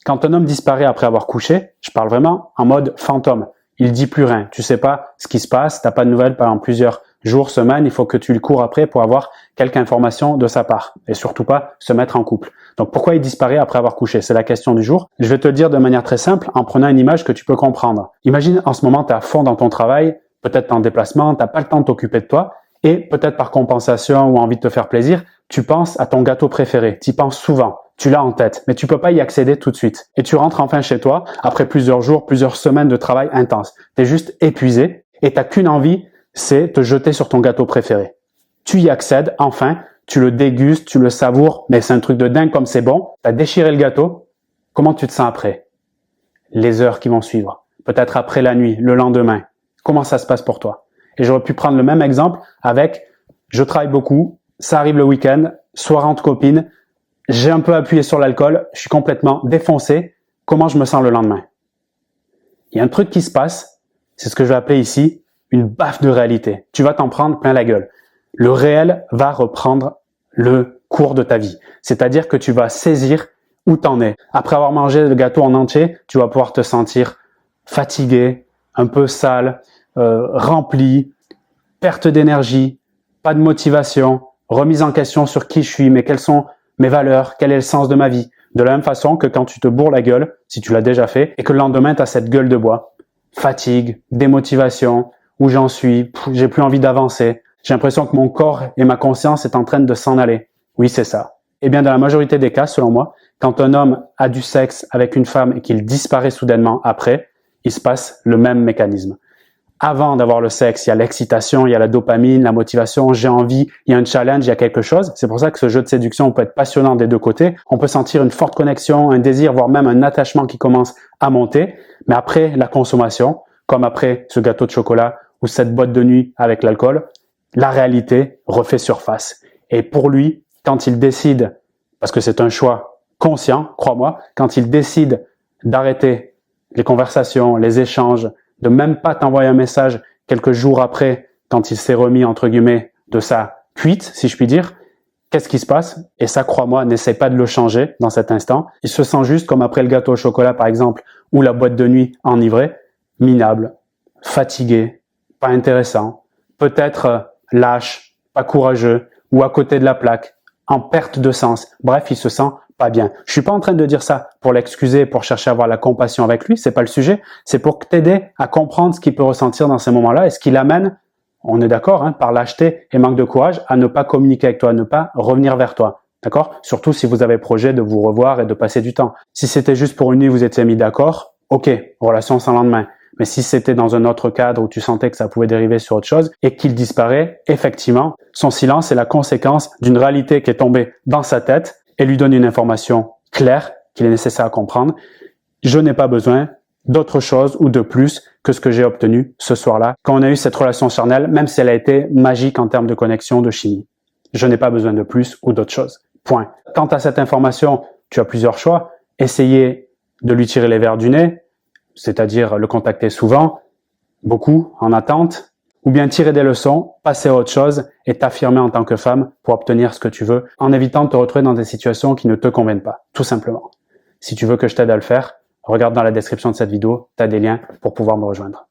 Quand un homme disparaît après avoir couché, je parle vraiment en mode fantôme. Il dit plus rien. Tu sais pas ce qui se passe, t'as pas de nouvelles pendant plusieurs jours, semaines, il faut que tu le cours après pour avoir quelque information de sa part. Et surtout pas se mettre en couple. Donc pourquoi il disparaît après avoir couché? C'est la question du jour. Je vais te le dire de manière très simple en prenant une image que tu peux comprendre. Imagine en ce moment tu es à fond dans ton travail, peut-être en déplacement, tu n'as pas le temps de t'occuper de toi et peut-être par compensation ou envie de te faire plaisir, tu penses à ton gâteau préféré. Tu y penses souvent. Tu l'as en tête, mais tu peux pas y accéder tout de suite. Et tu rentres enfin chez toi après plusieurs jours, plusieurs semaines de travail intense. Tu es juste épuisé et tu n'as qu'une envie, c'est te jeter sur ton gâteau préféré. Tu y accèdes enfin, tu le dégustes, tu le savoures, mais c'est un truc de dingue comme c'est bon. Tu as déchiré le gâteau. Comment tu te sens après? Les heures qui vont suivre, peut-être après la nuit, le lendemain. Comment ça se passe pour toi? Et j'aurais pu prendre le même exemple avec je travaille beaucoup, ça arrive le week-end, soirée entre copines, j'ai un peu appuyé sur l'alcool, je suis complètement défoncé. Comment je me sens le lendemain? Il y a un truc qui se passe, c'est ce que je vais appeler ici une baffe de réalité. Tu vas t'en prendre plein la gueule. Le réel va reprendre le cours de ta vie. C'est-à-dire que tu vas saisir où t'en es. Après avoir mangé le gâteau en entier, tu vas pouvoir te sentir fatigué, un peu sale, rempli, perte d'énergie, pas de motivation, remise en question sur qui je suis, mais quelles sont mes valeurs, quel est le sens de ma vie. De la même façon que quand tu te bourres la gueule, si tu l'as déjà fait, et que le lendemain, tu as cette gueule de bois, fatigue, démotivation, où j'en suis, j'ai plus envie d'avancer, j'ai l'impression que mon corps et ma conscience est en train de s'en aller. Oui, c'est ça. Eh bien, dans la majorité des cas, selon moi, quand un homme a du sexe avec une femme et qu'il disparaît soudainement après, il se passe le même mécanisme. Avant d'avoir le sexe, il y a l'excitation, il y a la dopamine, la motivation, j'ai envie, il y a un challenge, il y a quelque chose. C'est pour ça que ce jeu de séduction peut être passionnant des deux côtés. On peut sentir une forte connexion, un désir, voire même un attachement qui commence à monter. Mais après la consommation, comme après ce gâteau de chocolat ou cette boîte de nuit avec l'alcool, la réalité refait surface. Et pour lui, quand il décide, parce que c'est un choix conscient, crois-moi, quand il décide d'arrêter les conversations, les échanges, de même pas t'envoyer un message quelques jours après, quand il s'est remis, entre guillemets, de sa cuite, si je puis dire, qu'est-ce qui se passe? Et ça, crois-moi, n'essaie pas de le changer dans cet instant. Il se sent juste comme après le gâteau au chocolat, par exemple, ou la boîte de nuit enivrée, minable, fatigué, pas intéressant, peut-être lâche, pas courageux, ou à côté de la plaque, en perte de sens. Bref, il se sent pas bien. Je suis pas en train de dire ça pour l'excuser, pour chercher à avoir la compassion avec lui, c'est pas le sujet. C'est pour t'aider à comprendre ce qu'il peut ressentir dans ces moments-là et ce qui l'amène, on est d'accord, par lâcheté et manque de courage, à ne pas communiquer avec toi, à ne pas revenir vers toi. D'accord? Surtout si vous avez projet de vous revoir et de passer du temps. Si c'était juste pour une nuit, vous étiez mis d'accord, ok, relation sans lendemain. Mais si c'était dans un autre cadre où tu sentais que ça pouvait dériver sur autre chose et qu'il disparaît, effectivement, son silence est la conséquence d'une réalité qui est tombée dans sa tête et lui donne une information claire qu'il est nécessaire à comprendre. Je n'ai pas besoin d'autre chose ou de plus que ce que j'ai obtenu ce soir-là quand on a eu cette relation charnelle, même si elle a été magique en termes de connexion, de chimie. Je n'ai pas besoin de plus ou d'autre chose. Point. Quant à cette information, tu as plusieurs choix. Essayer de lui tirer les verres du nez, c'est-à-dire le contacter souvent, beaucoup, en attente, ou bien tirer des leçons, passer à autre chose et t'affirmer en tant que femme pour obtenir ce que tu veux, en évitant de te retrouver dans des situations qui ne te conviennent pas, tout simplement. Si tu veux que je t'aide à le faire, regarde dans la description de cette vidéo, tu as des liens pour pouvoir me rejoindre.